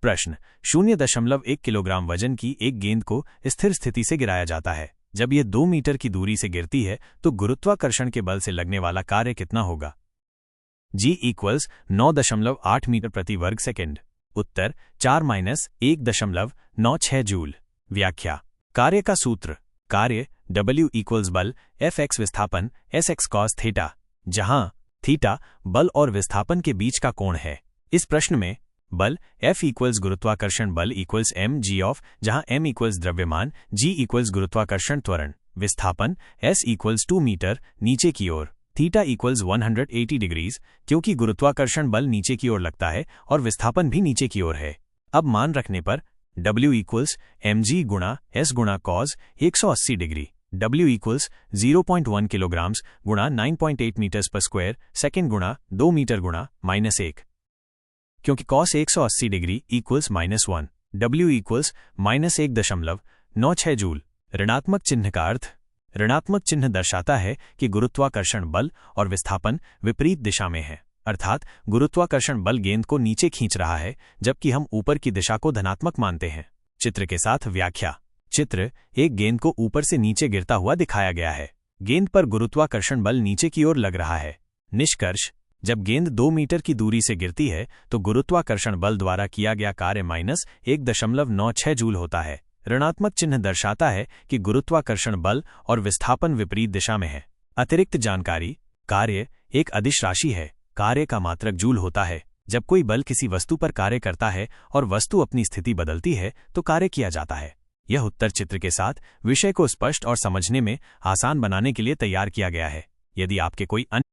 प्रश्न 0.1 किलोग्राम वजन की एक गेंद को स्थिर स्थिति से गिराया जाता है। जब यह 2 मीटर की दूरी से गिरती है तो गुरुत्वाकर्षण के बल से लगने वाला कार्य कितना होगा? G = 9.8 मीटर प्रति वर्ग सेकंड। उत्तर 4-1.96 जूल। व्याख्या। कार्य का सूत्र। कार्य W = बल Fx विस्थापन Sx cos थीटा, जहां थीटा बल और विस्थापन के बीच का कोण है। इस प्रश्न में बल F = गुरुत्वाकर्षण बल = mg, जहां m = द्रव्यमान, g = गुरुत्वाकर्षण त्वरण, विस्थापन S = 2 मीटर नीचे की ओर, थीटा = 180 डिग्रीज, क्योंकि गुरुत्वाकर्षण बल नीचे की ओर लगता है और विस्थापन भी नीचे की ओर है। अब मान रखने पर W = mg गुणा S गुणा cos 180 डिग्री, W = 0.1 किलोग्राम्स गुणा 9.8 मीटर्स पर स्क्वायर सेकेंड गुणा 2 मीटर गुणा -1, क्योंकि cos 180 डिग्री = -1, W = -1.96 जूल। ऋणात्मक चिन्ह का अर्थ। ऋणात्मक चिन्ह दर्शाता है कि गुरुत्वाकर्षण बल और विस्थापन विपरीत दिशा में है, अर्थात गुरुत्वाकर्षण बल गेंद को नीचे खींच रहा है जबकि हम ऊपर की दिशा को धनात्मक मानते हैं। चित्र के साथ व्याख्या। चित्र एक गेंद को ऊपर से नीचे गिरता हुआ दिखाया गया है। गेंद पर गुरुत्वाकर्षण बल नीचे की ओर लग रहा है। निष्कर्ष। जब गेंद 2 मीटर की दूरी से गिरती है तो गुरुत्वाकर्षण बल द्वारा किया गया कार्य -1.96 जूल होता है। ऋणात्मक चिन्ह दर्शाता है कि गुरुत्वाकर्षण बल और विस्थापन विपरीत दिशा में है। अतिरिक्त जानकारी। कार्य एक अदिश राशि है। कार्य का मात्रक जूल होता है। जब कोई बल किसी वस्तु पर कार्य करता है और वस्तु अपनी स्थिति बदलती है तो कार्य किया जाता है। यह उत्तर चित्र के साथ विषय को स्पष्ट और समझने में आसान बनाने के लिए तैयार किया गया है। यदि आपके कोई अन्य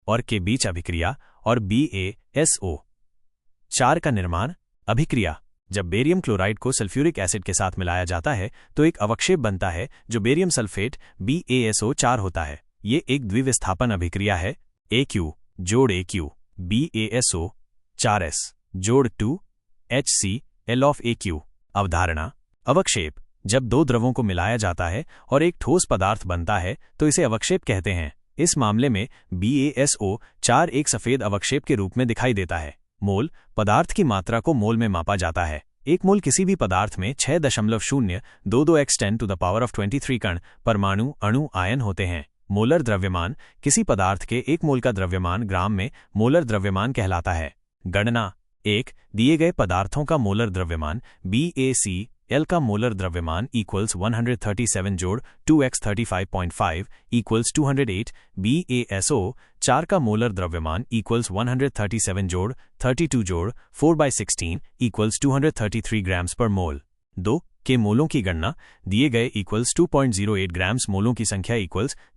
और के बीच अभिक्रिया और BaSO4 का निर्माण। अभिक्रिया। जब बेरियम क्लोराइड को सल्फ्यूरिक एसिड के साथ मिलाया जाता है तो एक अवक्षेप बनता है जो बेरियम सल्फेट BaSO4 होता है। ये एक द्विविस्थापन अभिक्रिया है। AQ जोड़ AQ BaSO4S जोड़ 2HCl of AQ। अवधारणा। अवक्षेप। जब दो द्रवों को मिलाया जाता है और एक ठोस पदार्थ बनता है तो इसे अवक्षेप कहते हैं। इस मामले में BaSO4 एक सफेद अवक्षेप के रूप में दिखाई देता है। मोल। पदार्थ की मात्रा को मोल में मापा जाता है। एक मोल किसी भी पदार्थ में 6.022 x 10⁻23 कण, परमाणु, अणु, आयन होते हैं। मोलर द्रव्यमान। किसी पदार्थ के 1 मोल का द्रव्यमान ग्राम में मोलर द्रव्यमान कहलाता है। गणना। 1 दिए गए पदार्थों का मोलर द्रव्यमान BaCl का मोलर द्रव्यमान = 137 जोड़ 2x 35.5 = 208। BaSO4 का मोलर द्रव्यमान = 137 जोड़ 32 जोड़ 4/16 = 233 ग्राम्स पर मोल। 2 के मोलों की गणना। दिए गए = 2.08 ग्राम्स मोलों की संख्या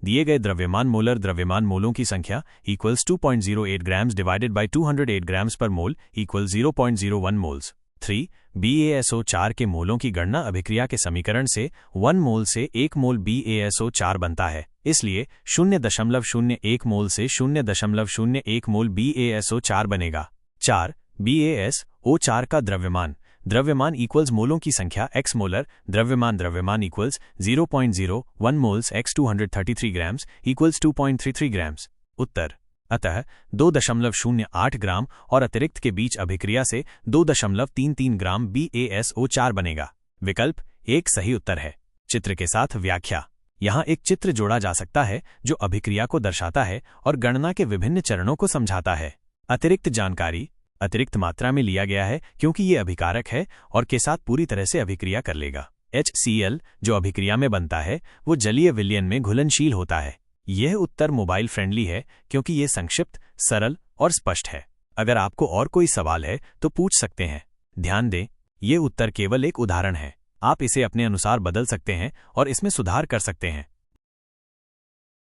दिए गए द्रव्यमान मोलर द्रव्यमान मोलों की संख्या = 2.08 ग्राम्स डिवाइडेड बाय 208 ग्राम्स पर मोल = 0.01 मोल्स। 3 BaSO4 के मोलों की गणना। अभिक्रिया के समीकरण से 1 मोल से 1 मोल BaSO4 बनता है, इसलिए 0.01 मोल से 0.01 मोल BaSO4 बनेगा। 4 BaSO4 का द्रव्यमान। द्रव्यमान = मोलों की संख्या x मोलर द्रव्यमान = 0.01 मोल्स x 233 ग्राम्स = 2.33 ग्राम्स। उत्तर। अतः 2.08 ग्राम और अतिरिक्त के बीच अभिक्रिया से 2.33 ग्राम BaSO4 बनेगा। विकल्प 1 सही उत्तर है। चित्र के साथ व्याख्या। यहाँ एक चित्र जोड़ा जा सकता है जो अभिक्रिया को दर्शाता है और गणना के विभिन्न चरणों को समझाता है। अतिरिक्त जानकारी। अतिरिक्त मात्रा में लिया गया है क्योंकि ये अभिकारक है और के साथ पूरी तरह से अभिक्रिया कर लेगा। HCl जो अभिक्रिया में बनता है वो जलीय विलयन में घुलनशील होता है। यह उत्तर मोबाइल फ्रेंडली है क्योंकि ये संक्षिप्त, सरल और स्पष्ट है। अगर आपको और कोई सवाल है तो पूछ सकते हैं। ध्यान दें, ये उत्तर केवल एक उदाहरण है। आप इसे अपने अनुसार बदल सकते हैं और इसमें सुधार कर सकते हैं।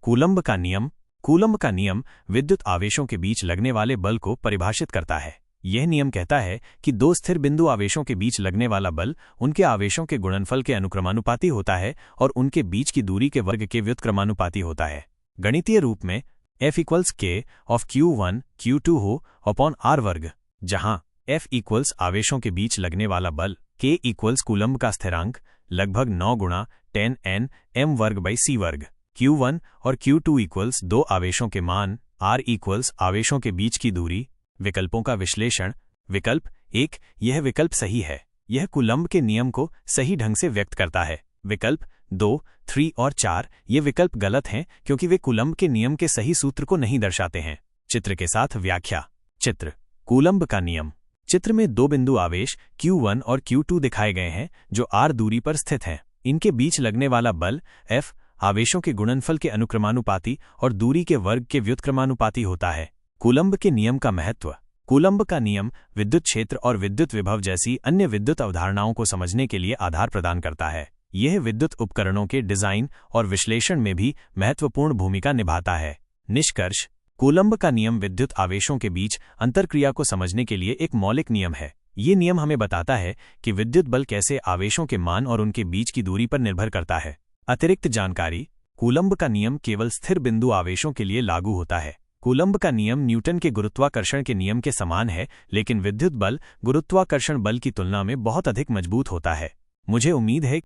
कूलम्ब का नियम। कूलम्ब का नियम विद्युत आवेशों के बीच लगने वाले बल को परिभाषित करता है। यह नियम कहता है कि दो स्थिर बिंदु आवेशों के बीच लगने वाला बल उनके आवेशों के गुणनफल के अनुक्रमानुपाती होता है और उनके बीच की दूरी के वर्ग के व्युत्क्रमानुपाती होता है। गणितीय रूप में F = K of Q1 Q2 हो अपॉन R वर्ग, जहां F = आवेशों के बीच लगने वाला बल, K = कूलम्ब का स्थिरांक लगभग 9 गुणा 10 n m वर्ग बाई c वर्ग। Q1 और Q2 = 2 आवेशों के मान, R = आवेशों के बीच की दूरी। विकल्पों का विश्लेषण। विकल्प 1, यह विकल्प सही है, यह कूलम्ब के नियम को सही ढंग से व्यक्त करता है। विकल्प 2, 3 और 4, ये विकल्प गलत हैं क्योंकि वे कूलम्ब के नियम के सही सूत्र को नहीं दर्शाते हैं। चित्र के साथ व्याख्या। चित्र कूलम्ब का नियम। चित्र में दो बिंदु आवेश Q1 और Q2 दिखाए गए हैं जो r दूरी पर स्थित हैं। इनके बीच लगने वाला बल F आवेशों के गुणनफल के अनुक्रमानुपाती और दूरी के वर्ग के व्युत्क्रमानुपाती होता है। कूलम्ब के नियम का महत्व। कूलम्ब का नियम विद्युत क्षेत्र और विद्युत विभव जैसी अन्य विद्युत अवधारणाओं को समझने के लिए आधार प्रदान करता है। यह विद्युत उपकरणों के डिजाइन और विश्लेषण में भी महत्वपूर्ण भूमिका निभाता है। निष्कर्ष। कूलम्ब का नियम विद्युत आवेशों के बीच अंतरक्रिया को समझने के लिए एक मौलिक नियम है। ये नियम हमें बताता है कि विद्युत बल कैसे आवेशों के मान और उनके बीच की दूरी पर निर्भर करता है। अतिरिक्त जानकारी। कूलम्ब का नियम केवल स्थिर बिंदु आवेशों के लिए लागू होता है। कूलम्ब का नियम न्यूटन के गुरुत्वाकर्षण के नियम के समान है, लेकिन विद्युत बल गुरुत्वाकर्षण बल की तुलना में बहुत अधिक मजबूत होता है। मुझे उम्मीद है।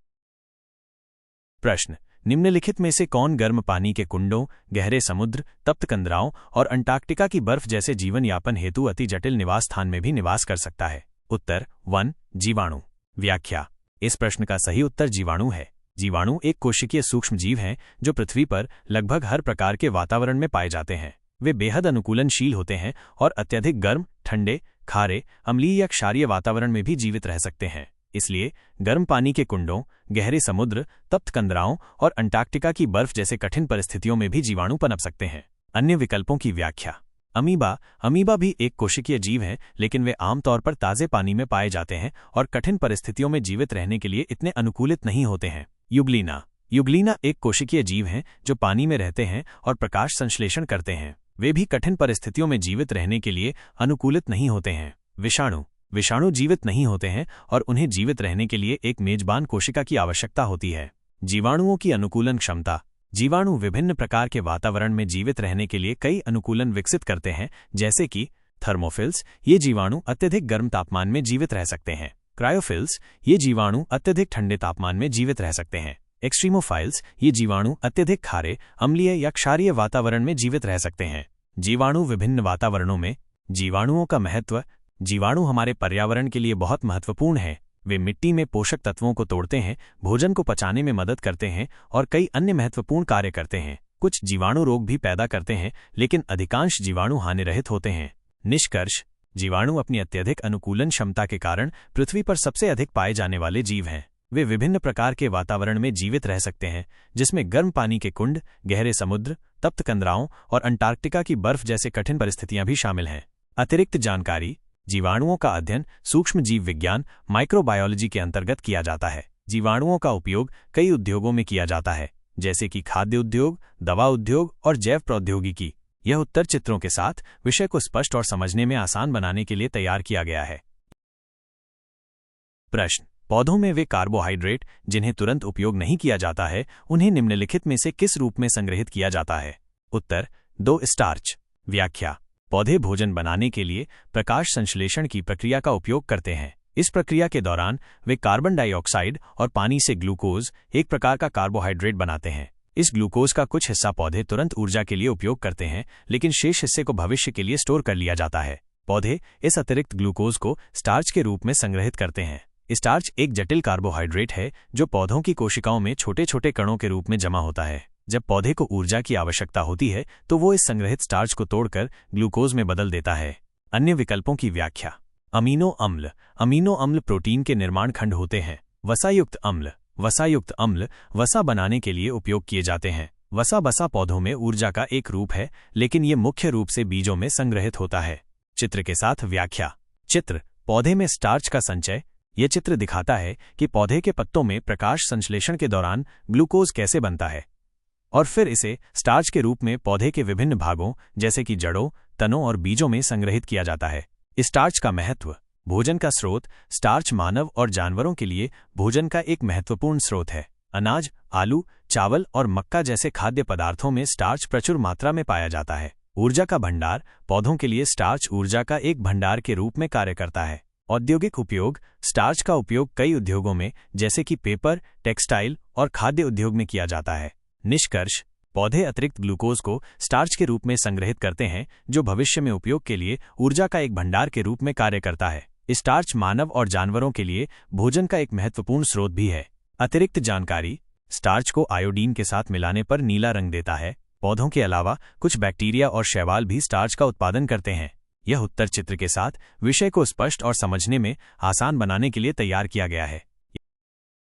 प्रश्न। निम्नलिखित में से कौन गर्म पानी के कुंडों, गहरे समुद्र, तप्त कंदराओं और अंटार्कटिका की बर्फ जैसे जीवन यापन हेतु अति जटिल निवास स्थान में भी निवास कर सकता है? उत्तर 1, जीवाणु। व्याख्या। इस प्रश्न का सही उत्तर जीवाणु है। जीवाणु एक कोशिकीय सूक्ष्म जीव हैं जो पृथ्वी पर लगभग हर प्रकार के वातावरण में पाए जाते हैं। वे बेहद अनुकूलनशील होते हैं और अत्यधिक गर्म, ठंडे, खारे, अम्लीय या क्षारीय वातावरण में भी जीवित रह सकते हैं। इसलिए गर्म पानी के कुंडों, गहरे समुद्र, तप्त कंदराओं और अंटार्कटिका की बर्फ जैसे कठिन परिस्थितियों में भी जीवाणु पनप सकते हैं। अन्य विकल्पों की व्याख्या। अमीबा भी एक कोशिकीय जीव हैं, लेकिन वे आमतौर पर ताजे पानी में पाए जाते हैं और कठिन परिस्थितियों में जीवित रहने के लिए इतने अनुकूलित नहीं होते हैं। युग्लिना एक कोशिकीय जीव हैं जो पानी में रहते हैं और प्रकाश संश्लेषण करते हैं। वे भी कठिन परिस्थितियों में जीवित रहने के लिए अनुकूलित नहीं होते हैं। विषाणु जीवित नहीं होते हैं और उन्हें जीवित रहने के लिए एक मेजबान कोशिका की आवश्यकता होती है। जीवाणुओं की अनुकूलन क्षमता। जीवाणु विभिन्न प्रकार के वातावरण में जीवित रहने के लिए कई अनुकूलन विकसित करते हैं, जैसे कि थर्मोफिल्स, ये जीवाणु अत्यधिक गर्म तापमान में जीवित रह सकते हैं। क्रायोफिल्स, ये जीवाणु अत्यधिक ठंडे तापमान में जीवित रह सकते हैं। एक्सट्रीमोफाइल्स, ये जीवाणु अत्यधिक खारे, अम्लीय या क्षारीय वातावरण में जीवित रह सकते हैं। जीवाणु विभिन्न वातावरणों में। जीवाणुओं का महत्व। जीवाणु हमारे पर्यावरण के लिए बहुत महत्वपूर्ण है। वे मिट्टी में पोषक तत्वों को तोड़ते हैं, भोजन को पचाने में मदद करते हैं और कई अन्य महत्वपूर्ण कार्य करते हैं। कुछ जीवाणु रोग भी पैदा करते हैं, लेकिन अधिकांश जीवाणु हानिरहित होते हैं। निष्कर्ष। जीवाणु अपनी अत्यधिक अनुकूलन क्षमता के कारण पृथ्वी पर सबसे अधिक पाए जाने वाले जीव हैं। वे विभिन्न प्रकार के वातावरण में जीवित रह सकते हैं, जिसमें गर्म पानी के कुंड, गहरे समुद्र, तप्त कंदराओं और अंटार्कटिका की बर्फ जैसे कठिन परिस्थितियां भी शामिल हैं। अतिरिक्त जानकारी। जीवाणुओं का अध्ययन सूक्ष्म जीव विज्ञान माइक्रोबायोलॉजी के अंतर्गत किया जाता है। जीवाणुओं का उपयोग कई उद्योगों में किया जाता है, जैसे कि खाद्य उद्योग, दवा उद्योग और जैव प्रौद्योगिकी। यह उत्तर चित्रों के साथ विषय को स्पष्ट और समझने में आसान बनाने के लिए तैयार किया गया है। प्रश्न। पौधों में वे कार्बोहाइड्रेट जिन्हें तुरंत उपयोग नहीं किया जाता है, उन्हें निम्नलिखित में से किस रूप में संग्रहित किया जाता है? उत्तर 2, स्टार्च। व्याख्या। पौधे भोजन बनाने के लिए प्रकाश संश्लेषण की प्रक्रिया का उपयोग करते हैं। इस प्रक्रिया के दौरान वे कार्बन डाइऑक्साइड और पानी से ग्लूकोज, एक प्रकार का कार्बोहाइड्रेट बनाते हैं। इस ग्लूकोज का कुछ हिस्सा पौधे तुरंत ऊर्जा के लिए उपयोग करते हैं, लेकिन शेष हिस्से को भविष्य के लिए स्टोर कर लिया जाता है। पौधे इस अतिरिक्त ग्लूकोज को स्टार्च के रूप में संग्रहित करते हैं। स्टार्च एक जटिल कार्बोहाइड्रेट है जो पौधों की कोशिकाओं में छोटे छोटे कणों के रूप में जमा होता है। जब पौधे को ऊर्जा की आवश्यकता होती है तो वो इस संग्रहित स्टार्च को तोड़कर ग्लूकोज में बदल देता है। अन्य विकल्पों की व्याख्या। अमीनो अम्ल प्रोटीन के निर्माण खंड होते हैं। वसायुक्त अम्ल वसा बनाने के लिए उपयोग किए जाते हैं। वसा पौधों में ऊर्जा का एक रूप है, लेकिन ये मुख्य रूप से बीजों में संग्रहित होता है। चित्र के साथ व्याख्या। चित्र पौधे में स्टार्च का संचय। यह चित्र दिखाता है कि पौधे के पत्तों में प्रकाश संश्लेषण के दौरान ग्लूकोज कैसे बनता है और फिर इसे स्टार्च के रूप में पौधे के विभिन्न भागों जैसे कि जड़ों, तनों और बीजों में संग्रहित किया जाता है। स्टार्च का महत्व। भोजन का स्रोत। स्टार्च मानव और जानवरों के लिए भोजन का एक महत्वपूर्ण स्रोत है। अनाज, आलू, चावल और मक्का जैसे खाद्य पदार्थों में स्टार्च प्रचुर मात्रा में पाया जाता है। ऊर्जा का भंडार। पौधों के लिए स्टार्च ऊर्जा का एक भंडार के रूप में कार्य करता है। औद्योगिक उपयोग। स्टार्च का उपयोग कई उद्योगों में जैसे कि पेपर, टेक्सटाइल और खाद्य उद्योग में किया जाता है। निष्कर्ष। पौधे अतिरिक्त ग्लूकोज को स्टार्च के रूप में संग्रहित करते हैं, जो भविष्य में उपयोग के लिए ऊर्जा का एक भंडार के रूप में कार्य करता है। स्टार्च मानव और जानवरों के लिए भोजन का एक महत्वपूर्ण स्रोत भी है। अतिरिक्त जानकारी: स्टार्च को आयोडीन के साथ मिलाने पर नीला रंग देता है। पौधों के अलावा कुछ बैक्टीरिया और शैवाल भी स्टार्च का उत्पादन करते हैं। यह उत्तर चित्र के साथ विषय को स्पष्ट और समझने में आसान बनाने के लिए तैयार किया गया है।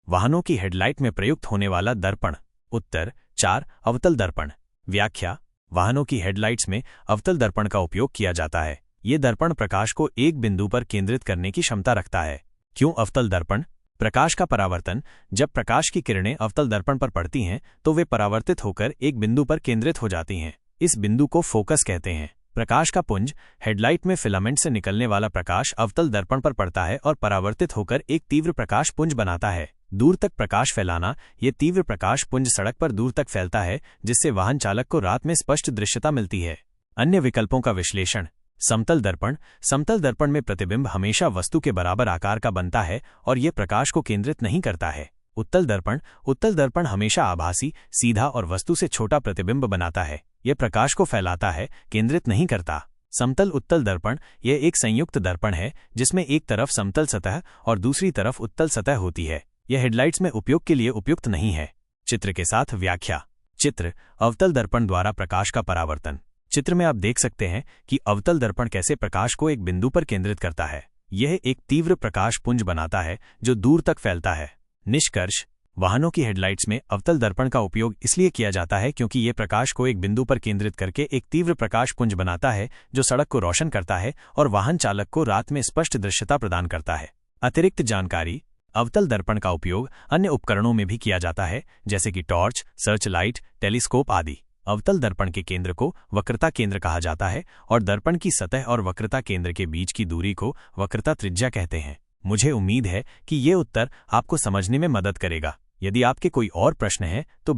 वाहनों की हेडलाइट में प्रयुक्त होने वाला दर्पण। उत्तर 4 अवतल दर्पण। व्याख्या: वाहनों की हेडलाइट्स में अवतल दर्पण का उपयोग किया जाता है। ये दर्पण प्रकाश को एक बिंदु पर केंद्रित करने की क्षमता रखता है। क्यों अवतल दर्पण? प्रकाश का परावर्तन: जब प्रकाश की किरणें अवतल दर्पण पर पड़ती हैं तो वे परावर्तित होकर एक बिंदु पर केंद्रित हो जाती हैं। इस बिंदु को फोकस कहते हैं। प्रकाश का पुंज: हेडलाइट में फिलामेंट से निकलने वाला प्रकाश अवतल दर्पण पर पड़ता है और परावर्तित होकर एक तीव्र प्रकाश पुंज बनाता है। दूर तक प्रकाश फैलाना: ये तीव्र प्रकाश पुंज सड़क पर दूर तक फैलता है, जिससे वाहन चालक को रात में स्पष्ट दृश्यता मिलती है। अन्य विकल्पों का विश्लेषण: समतल दर्पण। समतल दर्पण में प्रतिबिंब हमेशा वस्तु के बराबर आकार का बनता है और ये प्रकाश को केंद्रित नहीं करता है। उत्तल दर्पण। उत्तल दर्पण हमेशा आभासी, सीधा और वस्तु से छोटा प्रतिबिंब बनाता है। यह प्रकाश को फैलाता है, केंद्रित नहीं करता। समतल उत्तल दर्पण। यह एक संयुक्त दर्पण है जिसमें एक तरफ समतल सतह और दूसरी तरफ उत्तल सतह होती है। यह हेडलाइट्स में उपयोग के लिए उपयुक्त नहीं है। चित्र के साथ व्याख्या। चित्र: अवतल दर्पण द्वारा प्रकाश का परावर्तन। चित्र में आप देख सकते हैं कि अवतल दर्पण कैसे प्रकाश को एक बिंदु पर केंद्रित करता है। यह एक तीव्र प्रकाश पुंज बनाता है जो दूर तक फैलता है। निष्कर्ष: वाहनों की हेडलाइट्स में अवतल दर्पण का उपयोग इसलिए किया जाता है क्योंकि ये प्रकाश को एक बिंदु पर केंद्रित करके एक तीव्र प्रकाश पुंज बनाता है जो सड़क को रोशन करता है और वाहन चालक को रात में स्पष्ट दृश्यता प्रदान करता है। अतिरिक्त जानकारी: अवतल दर्पण का उपयोग अन्य उपकरणों में भी किया जाता है, जैसे कि टॉर्च, सर्च लाइट, टेलीस्कोप आदि। अवतल दर्पण के केंद्र को वक्रता केंद्र कहा जाता है और दर्पण की सतह और वक्रता केंद्र के बीच की दूरी को वक्रता त्रिज्या कहते हैं। मुझे उम्मीद है कि ये उत्तर आपको समझने में मदद करेगा। यदि आपके कोई और प्रश्न है तो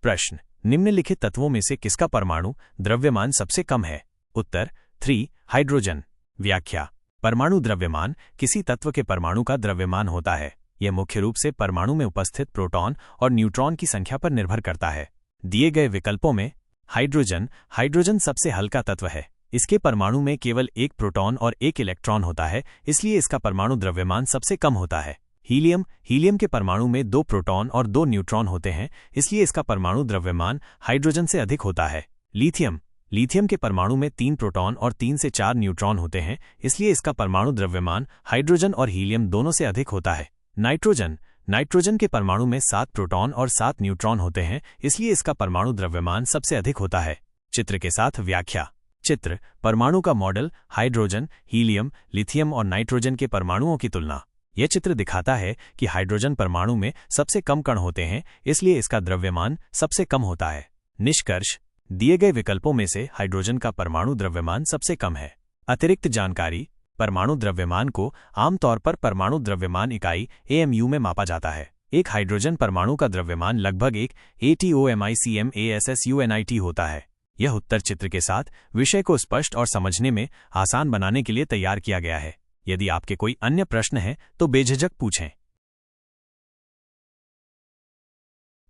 प्रश्न: निम्नलिखित तत्वों में से किसका परमाणु द्रव्यमान सबसे कम है? उत्तर 3 हाइड्रोजन। व्याख्या: परमाणु द्रव्यमान किसी तत्व के परमाणु का द्रव्यमान होता है। यह मुख्य रूप से परमाणु में उपस्थित प्रोटॉन और न्यूट्रॉन की संख्या पर निर्भर करता है। दिए गए विकल्पों में हाइड्रोजन। हाइड्रोजन सबसे हल्का तत्व है। इसके परमाणु में केवल एक प्रोटॉन और एक इलेक्ट्रॉन होता है, इसलिए इसका परमाणु द्रव्यमान सबसे कम होता है। हीलियम। हीलियम के परमाणु में 2 प्रोटॉन और 2 न्यूट्रॉन होते हैं, इसलिए इसका परमाणु द्रव्यमान हाइड्रोजन से अधिक होता है। लिथियम। लिथियम के परमाणु में 3 प्रोटॉन और 3 से 4 न्यूट्रॉन होते हैं, इसलिए इसका परमाणु द्रव्यमान हाइड्रोजन और हीलियम दोनों से अधिक होता है। नाइट्रोजन। नाइट्रोजन के परमाणु में 7 प्रोटॉन और 7 न्यूट्रॉन होते हैं, इसलिए इसका परमाणु द्रव्यमान सबसे अधिक होता है। चित्र के साथ व्याख्या। चित्र: परमाणु का मॉडल, हाइड्रोजन, हीलियम, लिथियम और नाइट्रोजन के परमाणुओं की तुलना। यह चित्र दिखाता है कि हाइड्रोजन परमाणु में सबसे कम कण होते हैं, इसलिए इसका द्रव्यमान सबसे कम होता है। निष्कर्ष: दिए गए विकल्पों में से हाइड्रोजन का परमाणु द्रव्यमान सबसे कम है। अतिरिक्त जानकारी: परमाणु द्रव्यमान को आमतौर पर परमाणु द्रव्यमान इकाई AMU में मापा जाता है। एक हाइड्रोजन परमाणु का द्रव्यमान लगभग 1 ATOMICMASSUNIT होता है। यह उत्तर चित्र के साथ विषय को स्पष्ट और समझने में आसान बनाने के लिए तैयार किया गया है। यदि आपके कोई अन्य प्रश्न है तो बेझिझक पूछें।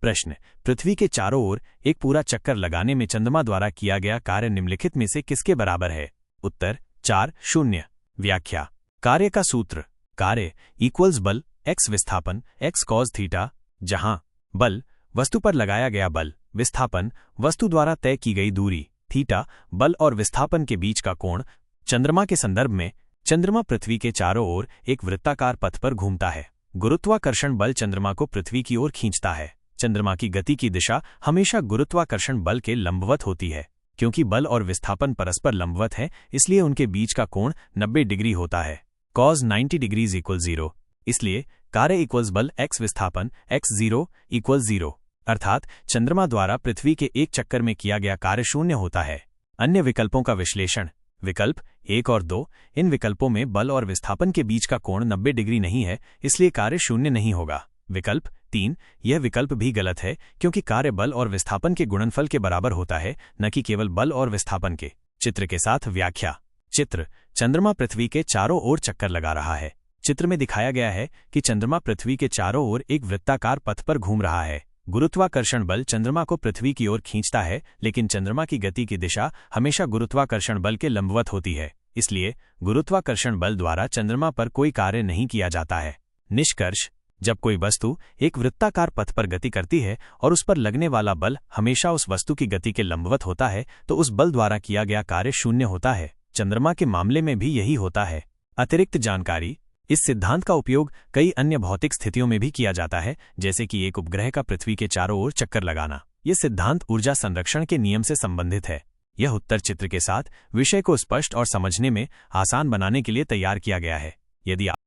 प्रश्न: पृथ्वी के चारों ओर एक पूरा चक्कर लगाने में चंद्रमा द्वारा किया गया कार्य निम्नलिखित में से किसके बराबर है? उत्तर 4 0। व्याख्या: कार्य का सूत्र। कार्य इक्वल्स बल x विस्थापन x cos थीटा, जहां बल वस्तु पर लगाया गया बल, विस्थापन वस्तु द्वारा तय की गई दूरी, थीटा बल और विस्थापन के बीच का कोण। चंद्रमा के संदर्भ में चंद्रमा पृथ्वी के चारों ओर एक वृत्ताकार पथ पर घूमता है। गुरुत्वाकर्षण बल चंद्रमा को पृथ्वी की ओर खींचता है। चंद्रमा की गति की दिशा हमेशा गुरुत्वाकर्षण बल के लंबवत होती है। क्योंकि बल और विस्थापन परस्पर लंबवत है, इसलिए उनके बीच का कोण 90 डिग्री होता है। cos 90 degrees equal 0। इसलिए कार्य इक्वल्स बल x विस्थापन x 0 इक्वल 0, अर्थात चंद्रमा द्वारा पृथ्वी के एक चक्कर में किया गया कार्य 0 होता है। अन्य विकल्पों का विश्लेषण। विकल्प 1 और 2, इन विकल्पों में बल और विस्थापन के बीच का कोण 90 डिग्री नहीं है, इसलिए कार्य 0 नहीं होगा। विकल्प 3, यह विकल्प भी गलत है क्योंकि कार्य बल और विस्थापन के गुणनफल के बराबर होता है, न कि केवल बल और विस्थापन के। चित्र के साथ व्याख्या। चित्र: चंद्रमा पृथ्वी के चारों ओर चक्कर लगा रहा है। चित्र में दिखाया गया है कि चंद्रमा पृथ्वी के चारों ओर एक वृत्ताकार पथ पर घूम रहा है। गुरुत्वाकर्षण बल चंद्रमा को पृथ्वी की ओर खींचता है, लेकिन चंद्रमा की गति की दिशा हमेशा गुरुत्वाकर्षण बल के लंबवत होती है। इसलिए गुरुत्वाकर्षण बल द्वारा चंद्रमा पर कोई कार्य नहीं किया जाता है। निष्कर्ष: जब कोई वस्तु एक वृत्ताकार पथ पर गति करती है और उस पर लगने वाला बल हमेशा उस वस्तु की गति के लंबवत होता है, तो उस बल द्वारा किया गया कार्य शून्य होता है। चंद्रमा के मामले में भी यही होता है। अतिरिक्त जानकारी: इस सिद्धांत का उपयोग कई अन्य भौतिक स्थितियों में भी किया जाता है, जैसे कि एक उपग्रह का पृथ्वी के चारों ओर चक्कर लगाना। यह सिद्धांत ऊर्जा संरक्षण के नियम से संबंधित है। यह उत्तर चित्र के साथ विषय को स्पष्ट और समझने में आसान बनाने के लिए तैयार किया गया है। यदि आप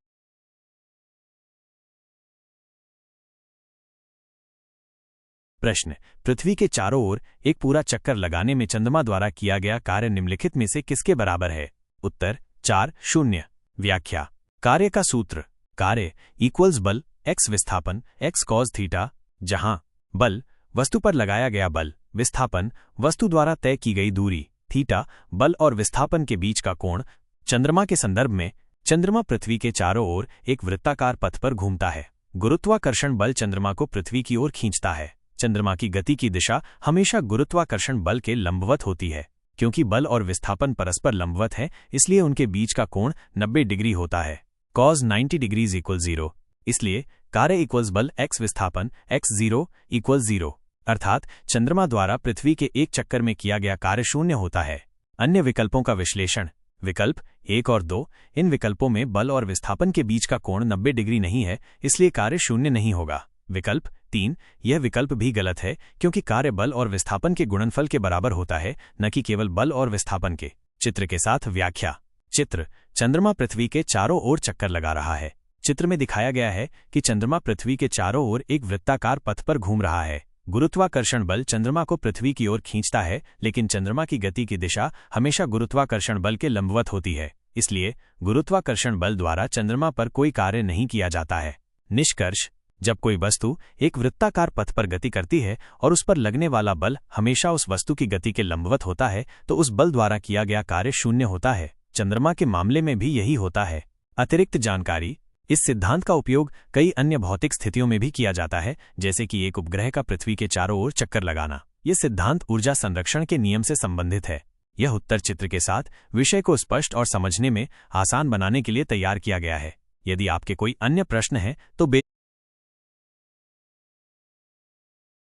प्रश्न: पृथ्वी के चारों ओर एक पूरा चक्कर लगाने में चंद्रमा द्वारा किया गया कार्य निम्नलिखित में से किसके बराबर है? उत्तर 4-0। व्याख्या: कार्य का सूत्र: कार्य इक्वल्स बल x विस्थापन x cos थीटा, जहां बल वस्तु पर लगाया गया बल, विस्थापन वस्तु द्वारा तय की गई दूरी, थीटा बल और विस्थापन के बीच का कोण। चंद्रमा के संदर्भ में चंद्रमा पृथ्वी के चारों ओर एक वृत्ताकार पथ पर घूमता है। गुरुत्वाकर्षण बल चंद्रमा को पृथ्वी की ओर खींचता है। चंद्रमा की गति की दिशा हमेशा गुरुत्वाकर्षण बल के लंबवत होती है। क्योंकि बल और विस्थापन परस्पर लंबवत हैं, इसलिए उनके बीच का कोण 90 डिग्री होता है। cos 90 degrees equal 0। इसलिए कार्य इक्वल्स बल x विस्थापन x 0 इक्वल 0, अर्थात चंद्रमा द्वारा पृथ्वी के एक चक्कर में किया गया कार्य शून्य होता है। अन्य विकल्पों का विश्लेषण: विकल्प 1 और 2, इन विकल्पों में बल और विस्थापन के बीच का कोण 90 डिग्री नहीं है, इसलिए कार्य शून्य नहीं होगा। विकल्प 3, यह विकल्प भी गलत है, क्योंकि कार्य बल और विस्थापन के गुणनफल के बराबर होता है, न कि केवल बल और विस्थापन के। चित्र के साथ व्याख्या: चित्र: चंद्रमा पृथ्वी के चारों ओर चक्कर लगा रहा है। चित्र में दिखाया गया है कि चंद्रमा पृथ्वी के चारों ओर एक वृत्ताकार पथ पर घूम रहा है। गुरुत्वाकर्षण बल चंद्रमा को पृथ्वी की ओर खींचता है, लेकिन चंद्रमा की गति की दिशा हमेशा गुरुत्वाकर्षण बल के लंबवत होती है। इसलिए गुरुत्वाकर्षण बल द्वारा चंद्रमा पर कोई कार्य नहीं किया जाता है। निष्कर्ष: जब कोई वस्तु एक वृत्ताकार पथ पर गति करती है और उस पर लगने वाला बल हमेशा उस वस्तु की गति के लंबवत होता है, तो उस बल द्वारा किया गया कार्य शून्य होता है। चंद्रमा के मामले में भी यही होता है। अतिरिक्त जानकारी: इस सिद्धांत का उपयोग कई अन्य भौतिक स्थितियों में भी किया जाता है, जैसे कि एक उपग्रह का पृथ्वी के चारों ओर चक्कर लगाना। यह सिद्धांत ऊर्जा संरक्षण के नियम से संबंधित है। यह उत्तर चित्र के साथ विषय को स्पष्ट और समझने में आसान बनाने के लिए तैयार किया गया है। यदि आपके कोई अन्य प्रश्न हैं तो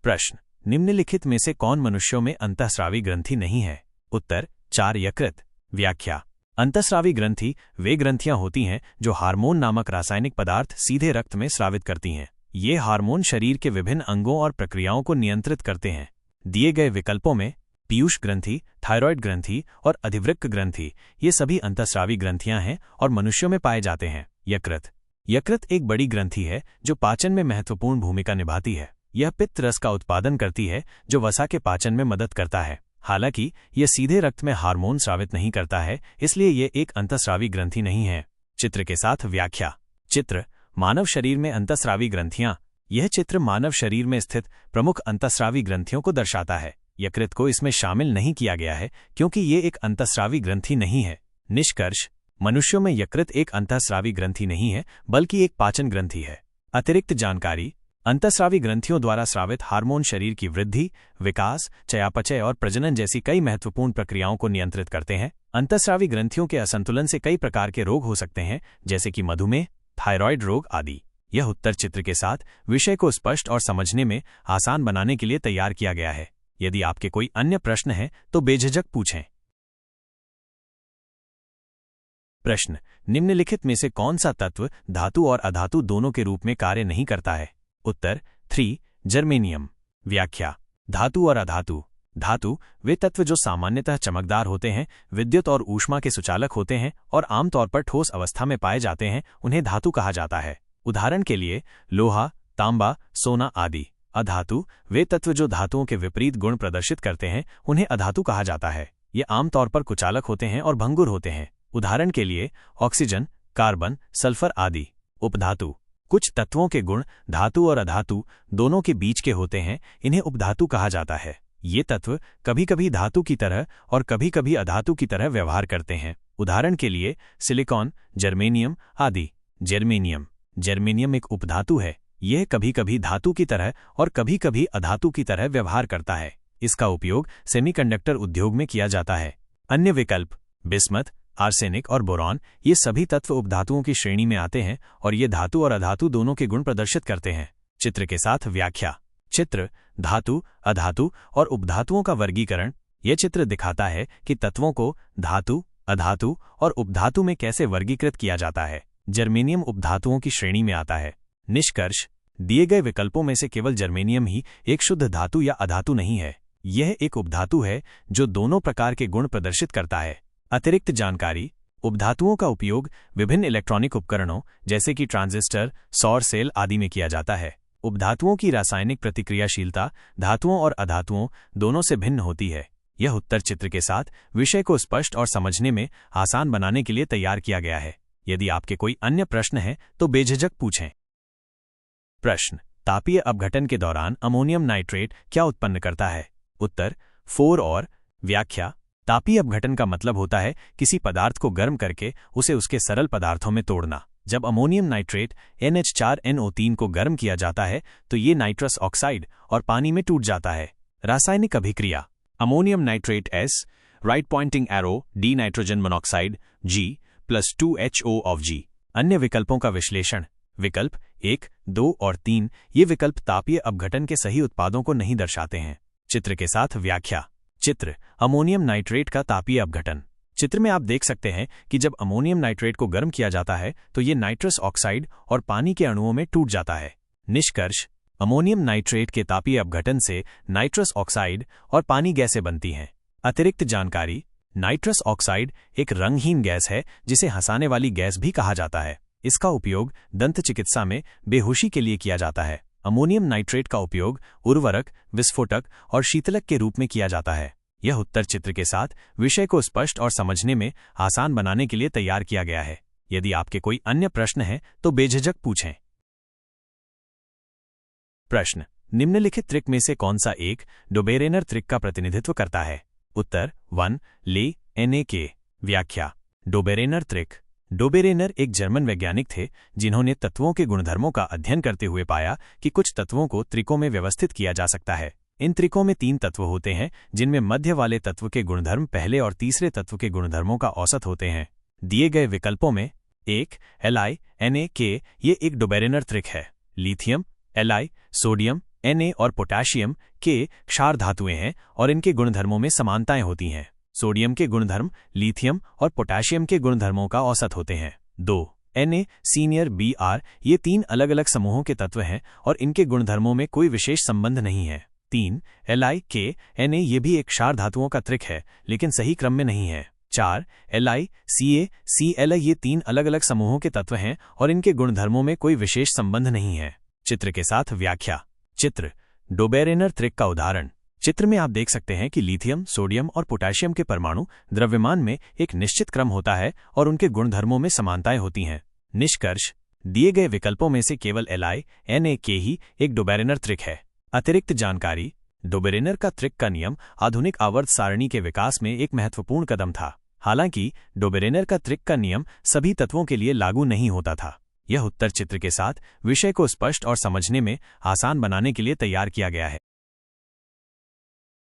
प्रश्न: निम्नलिखित में से कौन मनुष्यों में अंतःस्रावी ग्रंथि नहीं है? उत्तर 4 यकृत। व्याख्या: अंतःस्रावी ग्रंथि वे ग्रंथियां होती हैं जो हार्मोन नामक रासायनिक पदार्थ सीधे रक्त में स्रावित करती हैं। ये हार्मोन शरीर के विभिन्न अंगों और प्रक्रियाओं को नियंत्रित करते हैं। दिए गए विकल्पों में पीयूष ग्रंथि, थायराइड ग्रंथि और अधिवृक्क ग्रंथि, ये सभी अंतःस्रावी ग्रंथियां हैं और मनुष्यों में पाए जाते हैं। यकृत: यकृत एक बड़ी ग्रंथि है जो पाचन में महत्वपूर्ण भूमिका निभाती है। यह पित्त रस का उत्पादन करती है जो वसा के पाचन में मदद करता है। हालांकि यह सीधे रक्त में हार्मोन स्रावित नहीं करता है, इसलिए यह एक अंतःस्रावी ग्रंथि नहीं है। चित्र के साथ व्याख्या: चित्र: मानव शरीर में अंतःस्रावी ग्रंथियां। यह चित्र मानव शरीर में स्थित प्रमुख अंतःस्रावी ग्रंथियों को दर्शाता है। यकृत को इसमें शामिल नहीं किया गया है क्योंकि ये एक अंतःस्रावी ग्रंथि नहीं है। निष्कर्ष: मनुष्यों में यकृत एक अंतःस्रावी ग्रंथि नहीं है, बल्कि एक पाचन ग्रंथि है। अतिरिक्त जानकारी: अंतःस्रावी ग्रंथियों द्वारा स्रावित हार्मोन शरीर की वृद्धि, विकास, चयापचय और प्रजनन जैसी कई महत्वपूर्ण प्रक्रियाओं को नियंत्रित करते हैं। अंतःस्रावी ग्रंथियों के असंतुलन से कई प्रकार के रोग हो सकते हैं, जैसे कि मधुमेह, थायराइड रोग आदि। यह उत्तर चित्र के साथ विषय को स्पष्ट और समझने में आसान बनाने के लिए तैयार किया गया है। यदि आपके कोई अन्य प्रश्न हैं तो बेझिझक पूछें। प्रश्न: निम्नलिखित में से कौन सा तत्व धातु और अधातु दोनों के रूप में कार्य नहीं करता है? उत्तर 3 जर्मेनियम। व्याख्या: धातु और अधातु। धातु वे तत्व जो सामान्यतः चमकदार होते हैं, विद्युत और ऊष्मा के सुचालक होते हैं और आमतौर पर ठोस अवस्था में पाए जाते हैं, उन्हें धातु कहा जाता है। उदाहरण के लिए लोहा, तांबा, सोना आदि। अधातु वे तत्व जो धातुओं के विपरीत गुण प्रदर्शित करते हैं, उन्हें अधातु कहा जाता है। ये आमतौर पर कुचालक होते हैं और भंगुर होते हैं। उदाहरण के लिए ऑक्सीजन, कार्बन, सल्फर आदि। उपधातु कुछ तत्वों के गुण धातु और अधातु दोनों के बीच के होते हैं, इन्हें उपधातु कहा जाता है। ये तत्व कभी कभी धातु की तरह और कभी कभी अधातु की तरह व्यवहार करते हैं। उदाहरण के लिए सिलिकॉन, जर्मेनियम आदि। जर्मेनियम एक उपधातु है। यह कभी कभी धातु की तरह और कभी कभी अधातु की तरह व्यवहार करता है। इसका उपयोग सेमीकंडक्टर उद्योग में किया जाता है। अन्य विकल्प बिस्मथ, आर्सेनिक और बोरॉन, ये सभी तत्व उपधातुओं की श्रेणी में आते हैं और ये धातु और अधातु दोनों के गुण प्रदर्शित करते हैं। चित्र के साथ व्याख्या। चित्र धातु, अधातु और उपधातुओं का वर्गीकरण। यह चित्र दिखाता है कि तत्वों को धातु, अधातु और उपधातु में कैसे वर्गीकृत किया जाता है। जर्मेनियम उपधातुओं की श्रेणी में आता है। निष्कर्ष, दिए गए विकल्पों में से केवल जर्मेनियम ही एक शुद्ध धातु या अधातु नहीं है। यह एक उपधातु है जो दोनों प्रकार के गुण प्रदर्शित करता है। अतिरिक्त जानकारी। उपधातुओं का उपयोग विभिन्न इलेक्ट्रॉनिक उपकरणों जैसे कि ट्रांजिस्टर, सौर सेल आदि में किया जाता है। उपधातुओं की रासायनिक प्रतिक्रियाशीलता धातुओं और अधातुओं दोनों से भिन्न होती है। यह उत्तर चित्र के साथ विषय को स्पष्ट और समझने में आसान बनाने के लिए तैयार किया गया है। यदि आपके कोई अन्य प्रश्न हैं तो बेझिझक पूछें। प्रश्न, तापीय अपघटन के दौरान अमोनियम नाइट्रेट क्या उत्पन्न करता है? उत्तर 4 और व्याख्या। तापीय अपघटन का मतलब होता है किसी पदार्थ को गर्म करके उसे उसके सरल पदार्थों में तोड़ना। जब अमोनियम नाइट्रेट NH4NO3 को गर्म किया जाता है तो ये नाइट्रस ऑक्साइड और पानी में टूट जाता है। रासायनिक अभिक्रिया। Ammonium nitrate S, right pointing arrow, dinitrogen monoxide G + 2HO of G। अन्य विकल्पों का विश्लेषण। विकल्प 1, 2 और 3 ये विकल्प तापीय अपघटन के सही उत्पादों को नहीं दर्शाते हैं। चित्र के साथ व्याख्या। चित्र अमोनियम नाइट्रेट का तापीय अपघटन। चित्र में आप देख सकते हैं कि जब अमोनियम नाइट्रेट को गर्म किया जाता है तो ये नाइट्रस ऑक्साइड और पानी के अणुओं में टूट जाता है। निष्कर्ष, अमोनियम नाइट्रेट के तापीय अपघटन से नाइट्रस ऑक्साइड और पानी गैसें बनती हैं। अतिरिक्त जानकारी। नाइट्रस ऑक्साइड एक रंगहीन गैस है जिसे हंसाने वाली गैस भी कहा जाता है। इसका उपयोग दंत चिकित्सा में बेहोशी के लिए किया जाता है। अमोनियम नाइट्रेट का उपयोग उर्वरक, विस्फोटक और शीतलक के रूप में किया जाता है। यह उत्तर चित्र के साथ विषय को स्पष्ट और समझने में आसान बनाने के लिए तैयार किया गया है। यदि आपके कोई अन्य प्रश्न हैं तो बेझिझक पूछें। प्रश्न, निम्नलिखित त्रिक में से कौन सा एक डोबेरेनर त्रिक का प्रतिनिधित्व करता है? उत्तर 1, ले Na। व्याख्या। डोबेरेनर त्रिक। डोबेरेनर एक जर्मन वैज्ञानिक थे जिन्होंने तत्वों के गुणधर्मों का अध्ययन करते हुए पाया कि कुछ तत्वों को त्रिकों में व्यवस्थित किया जा सकता है। इन त्रिकों में 3 तत्व होते हैं जिनमें मध्य वाले तत्व के गुणधर्म पहले और तीसरे तत्व के गुणधर्मों का औसत होते हैं। दिए गए विकल्पों में 1, Li, Na, K ये एक डोबेरेनर त्रिक है। लिथियम, Li, सोडियम, Na और पोटेशियम K क्षार धातुएं हैं और इनके गुणधर्मों में समानताएं होती हैं। सोडियम के गुणधर्म लिथियम और पोटेशियम के गुणधर्मों का औसत होते हैं। 2, Na, सीनियर Br ये 3 अलग अलग समूहों के तत्व हैं और इनके गुणधर्मों में कोई विशेष संबंध नहीं है। 3, Li, K, Na ये भी एक क्षार धातुओं का त्रिक है लेकिन सही क्रम में नहीं है। 4, Li, Ca, Cl ये 3 अलग अलग समूहों के तत्व हैं और इनके गुणधर्मों में कोई विशेष संबंध नहीं है। चित्र के साथ व्याख्या। चित्र डोबेरेनर त्रिक का उदाहरण। चित्र में आप देख सकते हैं कि लिथियम, सोडियम और पोटेशियम के परमाणु द्रव्यमान में एक निश्चित क्रम होता है और उनके गुणधर्मों में समानताएं होती हैं। निष्कर्ष, दिए गए विकल्पों में से केवल Li, Na, K ही एक डोबेरेनर त्रिक है। अतिरिक्त जानकारी। डोबेरेनर का त्रिक का नियम आधुनिक आवर्त सारणी के विकास में एक महत्वपूर्ण कदम था। हालांकि डोबेरेनर का त्रिक का नियम सभी तत्वों के लिए लागू नहीं होता था। यह उत्तर चित्र के साथ विषय को स्पष्ट और समझने में आसान बनाने के लिए तैयार किया गया है।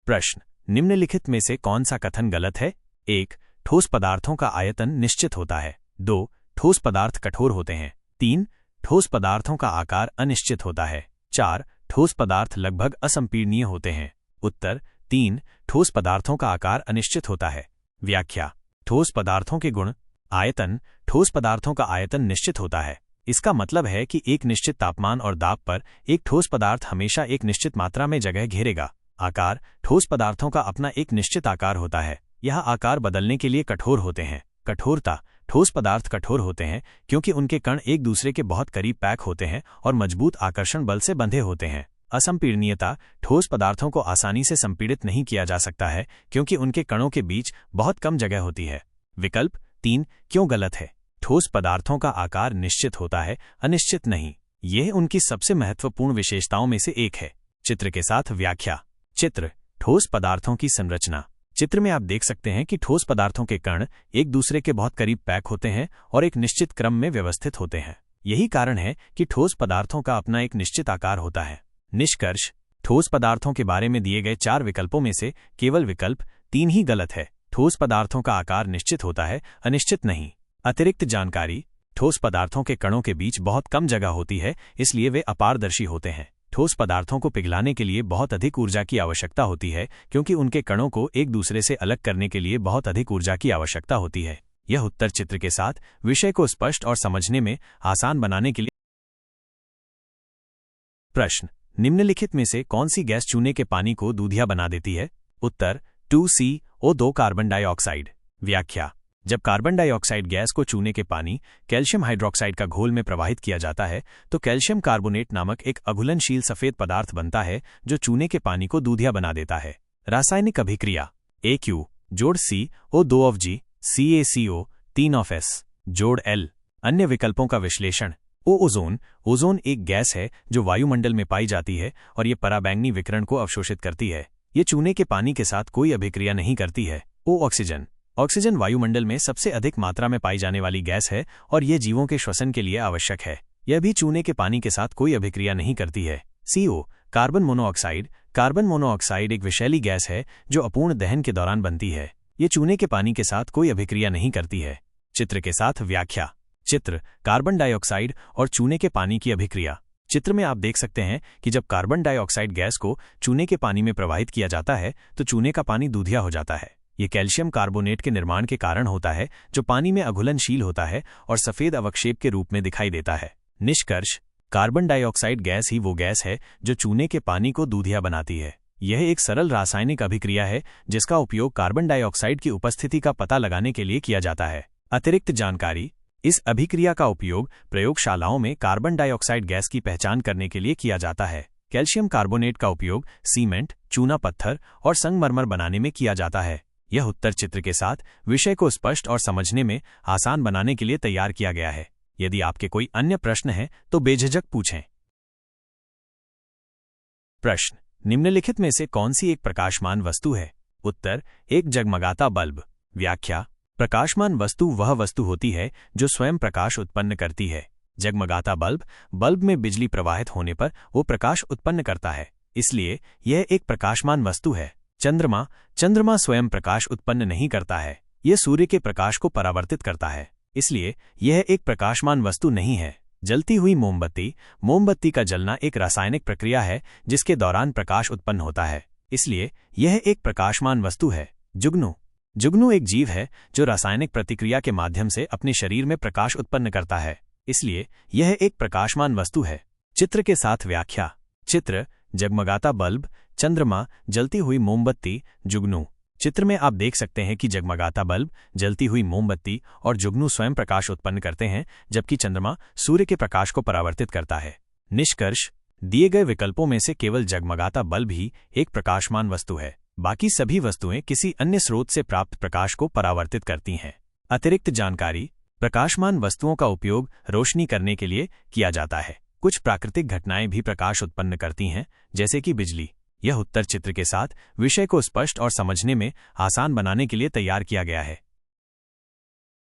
प्रश्न, निम्नलिखित में से कौन सा कथन गलत है? 1, ठोस पदार्थों का आयतन निश्चित होता है। 2, ठोस पदार्थ कठोर होते हैं। 3, ठोस पदार्थों का आकार अनिश्चित होता है। 4, ठोस पदार्थ लगभग असंपीडनीय होते हैं। उत्तर 3, ठोस पदार्थों का आकार अनिश्चित होता है। व्याख्या। ठोस पदार्थों के गुण। आयतन। ठोस पदार्थों का आयतन निश्चित होता है। इसका मतलब है कि एक निश्चित तापमान और दाब पर एक ठोस पदार्थ हमेशा एक निश्चित मात्रा में जगह घेरेगा। आकार। ठोस पदार्थों का अपना एक निश्चित आकार होता है। यह आकार बदलने के लिए कठोर होते हैं। कठोरता। ठोस पदार्थ कठोर होते हैं क्योंकि उनके कण एक दूसरे के बहुत करीब पैक होते हैं और मजबूत आकर्षण बल से बंधे होते हैं। असंपीडनीयता। ठोस पदार्थों को आसानी से संपीड़ित नहीं किया जा सकता है क्योंकि उनके कणों के बीच बहुत कम जगह होती है। विकल्प 3 क्यों गलत है? ठोस पदार्थों का आकार निश्चित होता है, अनिश्चित नहीं। यह उनकी सबसे महत्वपूर्ण विशेषताओं में से एक है। चित्र के साथ व्याख्या। चित्र ठोस पदार्थों की संरचना। चित्र में आप देख सकते हैं कि ठोस पदार्थों के कण एक दूसरे के बहुत करीब पैक होते हैं और एक निश्चित क्रम में व्यवस्थित होते हैं। यही कारण है कि ठोस पदार्थों का अपना एक निश्चित आकार होता है। निष्कर्ष: ठोस पदार्थों के बारे में दिए गए 4 विकल्पों में से केवल विकल्प 3 ही गलत है। ठोस पदार्थों का आकार निश्चित होता है, अनिश्चित नहीं। अतिरिक्त जानकारी: ठोस पदार्थों के कणों के बीच बहुत कम जगह होती है, इसलिए वे अपारदर्शी होते हैं। ठोस पदार्थों को पिघलाने के लिए बहुत अधिक ऊर्जा की आवश्यकता होती है, क्योंकि उनके कणों को एक दूसरे से अलग करने के लिए बहुत अधिक ऊर्जा की आवश्यकता होती है। यह उत्तर चित्र के साथ विषय को स्पष्ट और समझने में आसान बनाने के लिए। प्रश्न: निम्नलिखित में से कौन सी गैस चूने के पानी को दूधिया बना देती है? उत्तर: 2CO2 कार्बन डाइऑक्साइड। व्याख्या: जब कार्बन डाइऑक्साइड गैस को चूने के पानी कैल्शियम हाइड्रोक्साइड का घोल में प्रवाहित किया जाता है तो कैल्शियम कार्बोनेट नामक एक अघुलनशील सफेद पदार्थ बनता है जो चूने के पानी को दूधिया बना देता है। रासायनिक अभिक्रिया: AQ जोड़ CO2 CaCO 3 जोड़ L। अन्य विकल्पों का विश्लेषण: ओजोन। ओजोन एक गैस है जो वायुमंडल में पाई जाती है और ये पराबैंगनी विकिरण को अवशोषित करती है। ये चूने के पानी के साथ कोई अभिक्रिया नहीं करती है। ऑक्सीजन। ऑक्सीजन वायुमंडल में सबसे अधिक मात्रा में पाई जाने वाली गैस है और यह जीवों के श्वसन के लिए आवश्यक है। यह भी चूने के पानी के साथ कोई अभिक्रिया नहीं करती है। CO carbon monoxide. Carbon monoxide एक विषैली गैस है जो अपूर्ण दहन के दौरान बनती है। ये चूने के पानी के साथ कोई अभिक्रिया नहीं करती है। चित्र के साथ व्याख्या। चित्र: कार्बन डाइऑक्साइड और चूने के पानी की अभिक्रिया। चित्र में आप देख सकते हैं कि जब कार्बन डाइऑक्साइड गैस को चूने के पानी में प्रवाहित किया जाता है तो चूने का पानी दूधिया हो जाता है। ये कैल्शियम कार्बोनेट के निर्माण के कारण होता है जो पानी में अघुलनशील होता है और सफेद अवक्षेप के रूप में दिखाई देता है। निष्कर्ष: कार्बन डाइऑक्साइड गैस ही वो गैस है जो चूने के पानी को दूधिया बनाती है। यह एक सरल रासायनिक अभिक्रिया है जिसका उपयोग कार्बन डाइऑक्साइड की उपस्थिति का पता लगाने के लिए किया जाता है। अतिरिक्त जानकारी: इस अभिक्रिया का उपयोग प्रयोगशालाओं में कार्बन डाइऑक्साइड गैस की पहचान करने के लिए किया जाता है। कैल्शियम कार्बोनेट का उपयोग सीमेंट, चूना पत्थर और संगमरमर बनाने में किया जाता है। यह उत्तर चित्र के साथ विषय को स्पष्ट और समझने में आसान बनाने के लिए तैयार किया गया है। यदि आपके कोई अन्य प्रश्न हैं तो बेझिझक पूछें। प्रश्न: निम्नलिखित में से कौन सी एक प्रकाशमान वस्तु है? उत्तर: एक जगमगाता बल्ब। व्याख्या: प्रकाशमान वस्तु वह वस्तु होती है जो स्वयं प्रकाश उत्पन्न करती है। जगमगाता बल्ब में बिजली प्रवाहित होने पर वो प्रकाश उत्पन्न करता है, इसलिए यह एक प्रकाशमान वस्तु है। चंद्रमा स्वयं प्रकाश उत्पन्न नहीं करता है, यह सूर्य के प्रकाश को परावर्तित करता है, इसलिए यह एक प्रकाशमान वस्तु नहीं है। जलती हुई मोमबत्ती का जलना एक रासायनिक प्रक्रिया है जिसके दौरान प्रकाश उत्पन्न होता है, इसलिए यह एक प्रकाशमान वस्तु है। जुगनू एक जीव है जो रासायनिक प्रतिक्रिया के माध्यम से अपने शरीर में प्रकाश उत्पन्न करता है, इसलिए यह एक प्रकाशमान वस्तु है। चित्र के साथ व्याख्या। चित्र: जगमगाता बल्ब, चंद्रमा, जलती हुई मोमबत्ती, जुगनू। चित्र में आप देख सकते हैं कि जगमगाता बल्ब, जलती हुई मोमबत्ती और जुगनू स्वयं प्रकाश उत्पन्न करते हैं, जबकि चंद्रमा सूर्य के प्रकाश को परावर्तित करता है। निष्कर्ष: दिए गए विकल्पों में से केवल जगमगाता बल्ब ही एक प्रकाशमान वस्तु है, बाकी सभी वस्तुएं किसी अन्य स्रोत से प्राप्त प्रकाश को परावर्तित करती हैं। अतिरिक्त जानकारी: प्रकाशमान वस्तुओं का उपयोग रोशनी करने के लिए किया जाता है। कुछ प्राकृतिक घटनाएं भी प्रकाश उत्पन्न करती हैं, जैसे कि बिजली। यह उत्तर चित्र के साथ विषय को स्पष्ट और समझने में आसान बनाने के लिए तैयार किया गया है।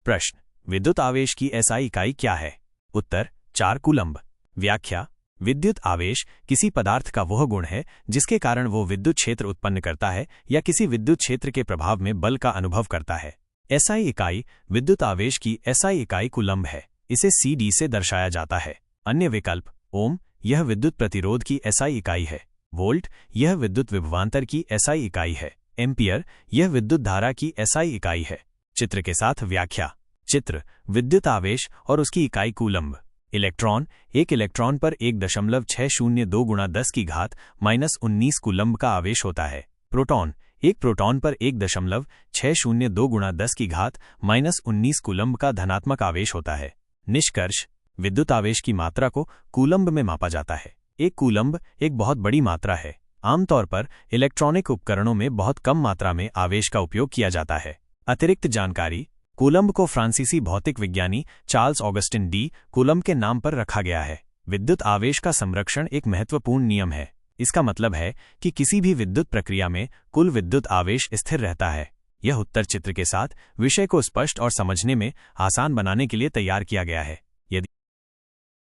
प्रश्न: विद्युत आवेश की SI इकाई क्या है? उत्तर: 4 कूलम्ब। व्याख्या: विद्युत आवेश किसी पदार्थ का वह गुण है जिसके कारण वो विद्युत क्षेत्र उत्पन्न करता है या किसी विद्युत क्षेत्र के प्रभाव में बल का अनुभव करता है। SI इकाई: विद्युत आवेश की SI इकाई कूलम्ब है। इसे CD से दर्शाया जाता है। अन्य विकल्प: ओम, यह विद्युत प्रतिरोध की SI इकाई है। वोल्ट, यह विद्युत विभवांतर की SI इकाई है। एम्पियर, यह विद्युत धारा की SI इकाई है। चित्र के साथ व्याख्या। चित्र: विद्युत आवेश और उसकी इकाई कूलम्ब। इलेक्ट्रॉन: एक इलेक्ट्रॉन पर 1.602 × 10⁻⁻19 कूलम्ब का आवेश होता है। प्रोटॉन: एक प्रोटॉन पर 1.602 × 10⁻⁻19 कूलम्ब का धनात्मक आवेश होता है। निष्कर्ष: विद्युत आवेश की मात्रा को कूलम्ब में मापा जाता है। एक कूलम्ब एक बहुत बड़ी मात्रा है। आमतौर पर इलेक्ट्रॉनिक उपकरणों में बहुत कम मात्रा में आवेश का उपयोग किया जाता है। अतिरिक्त जानकारी: कूलम्ब को फ्रांसीसी भौतिक विज्ञानी चार्ल्स ऑगस्टिन डी कूलम्ब के नाम पर रखा गया है। विद्युत आवेश का संरक्षण एक महत्वपूर्ण नियम है। इसका मतलब है कि किसी भी विद्युत प्रक्रिया में कुल विद्युत आवेश स्थिर रहता है। यह उत्तर चित्र के साथ विषय को स्पष्ट और समझने में आसान बनाने के लिए तैयार किया गया है।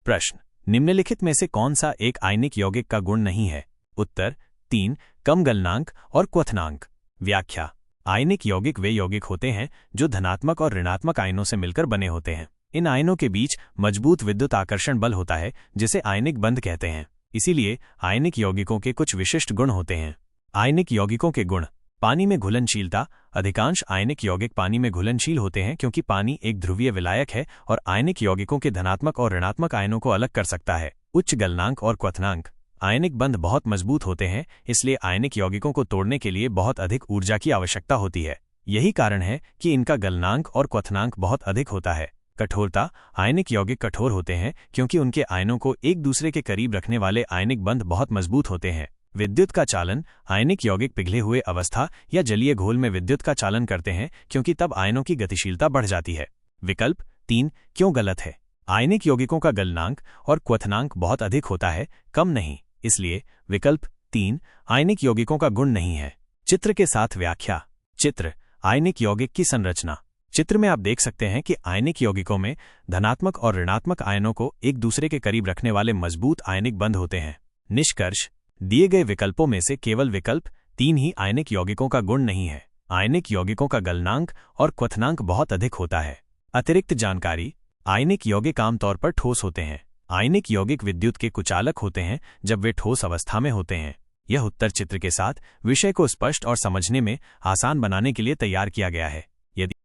प्रश्न, निम्नलिखित में से कौन सा एक आयनिक यौगिक का गुण नहीं है? उत्तर 3, कम गलनांक और क्वथनांक। व्याख्या, आयनिक यौगिक वे यौगिक होते हैं जो धनात्मक और ऋणात्मक आयनों से मिलकर बने होते हैं। इन आयनों के बीच मजबूत विद्युत आकर्षण बल होता है जिसे आयनिक बंध कहते हैं। इसीलिए आयनिक यौगिकों के कुछ विशिष्ट गुण होते हैं। आयनिक यौगिकों के गुण। पानी में घुलनशीलता। अधिकांश आयनिक यौगिक पानी में घुलनशील होते हैं क्योंकि पानी एक ध्रुवीय विलायक है और आयनिक यौगिकों के धनात्मक और ऋणात्मक आयनों को अलग कर सकता है। उच्च गलनांक और क्वथनांक। आयनिक बंध बहुत मजबूत होते हैं, इसलिए आयनिक यौगिकों को तोड़ने के लिए बहुत अधिक ऊर्जा की आवश्यकता होती है। यही कारण है कि इनका गलनांक और क्वथनांक बहुत अधिक होता है। कठोरता। आयनिक यौगिक कठोर होते हैं क्योंकि उनके आयनों को एक दूसरे के करीब रखने वाले आयनिक बंध बहुत मजबूत होते हैं। विद्युत का चालन। आयनिक यौगिक पिघले हुए अवस्था या जलीय घोल में विद्युत का चालन करते हैं क्योंकि तब आयनों की गतिशीलता बढ़ जाती है। विकल्प 3 क्यों गलत है? आयनिक यौगिकों का गलनांक और क्वथनांक बहुत अधिक होता है, कम नहीं। इसलिए विकल्प 3 आयनिक यौगिकों का गुण नहीं है। चित्र के साथ व्याख्या। चित्र, आयनिक यौगिक की संरचना। चित्र में आप देख सकते हैं कि आयनिक यौगिकों में धनात्मक और ऋणात्मक आयनों को एक दूसरे के करीब रखने वाले मजबूत आयनिक बंध होते हैं। निष्कर्ष, दिए गए विकल्पों में से केवल विकल्प 3 ही आयनिक यौगिकों का गुण नहीं है। आयनिक यौगिकों का गलनांक और क्वथनांक बहुत अधिक होता है। अतिरिक्त जानकारी। आयनिक यौगिक आमतौर पर ठोस होते हैं। आयनिक यौगिक विद्युत के कुचालक होते हैं जब वे ठोस अवस्था में होते हैं। यह उत्तर चित्र के साथ विषय को स्पष्ट और समझने में आसान बनाने के लिए तैयार किया गया है। यदि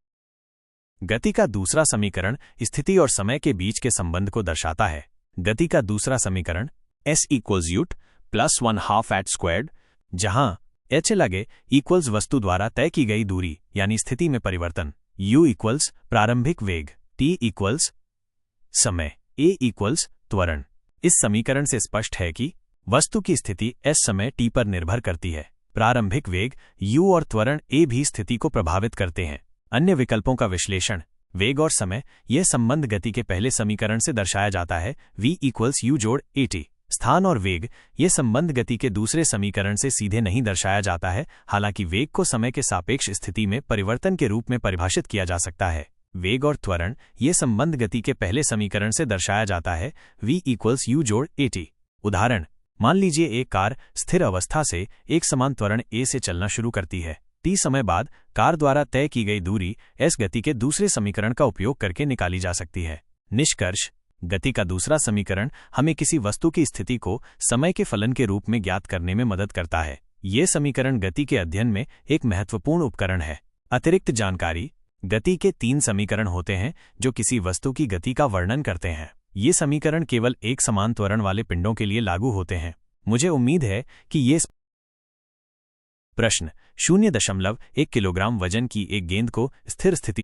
गति का दूसरा समीकरण स्थिति और समय के बीच के संबंध को दर्शाता है। गति का दूसरा समीकरण s = ut + 1/2 at स्क्वायर्ड, जहां h लगे इक्वल्स वस्तु द्वारा तय की गई दूरी यानी स्थिति में परिवर्तन, u = प्रारंभिक वेग, t = समय, a = त्वरण। इस समीकरण से स्पष्ट है कि वस्तु की स्थिति s समय t पर निर्भर करती है। प्रारंभिक वेग u और त्वरण a भी स्थिति को प्रभावित करते हैं। अन्य विकल्पों का विश्लेषण। वेग और समय, यह संबंध गति के पहले समीकरण से दर्शाया जाता है, v = u + at। स्थान और वेग, यह संबंध गति के दूसरे समीकरण से सीधे नहीं दर्शाया जाता है, हालांकि वेग को समय के सापेक्ष स्थिति में परिवर्तन के रूप में परिभाषित किया जा सकता है। वेग और त्वरण, यह संबंध गति के पहले समीकरण से दर्शाया जाता है, v = u + at। उदाहरण, मान लीजिए एक कार स्थिर अवस्था से एक समान त्वरण a से चलना शुरू करती है। t समय बाद कार द्वारा तय की गई दूरी s गति के दूसरे समीकरण का उपयोग करके निकाली जा सकती है। निष्कर्ष, गति का दूसरा समीकरण हमें किसी वस्तु की स्थिति को समय के फलन के रूप में ज्ञात करने में मदद करता है। ये समीकरण गति के अध्ययन में एक महत्वपूर्ण उपकरण है। अतिरिक्त जानकारी। गति के 3 समीकरण होते हैं जो किसी वस्तु की गति का वर्णन करते हैं। ये समीकरण केवल एक समान त्वरण वाले पिंडों के लिए लागू होते हैं। मुझे उम्मीद है कि ये प्रश्न 0.1 किलोग्राम वजन की एक गेंद को स्थिर स्थिति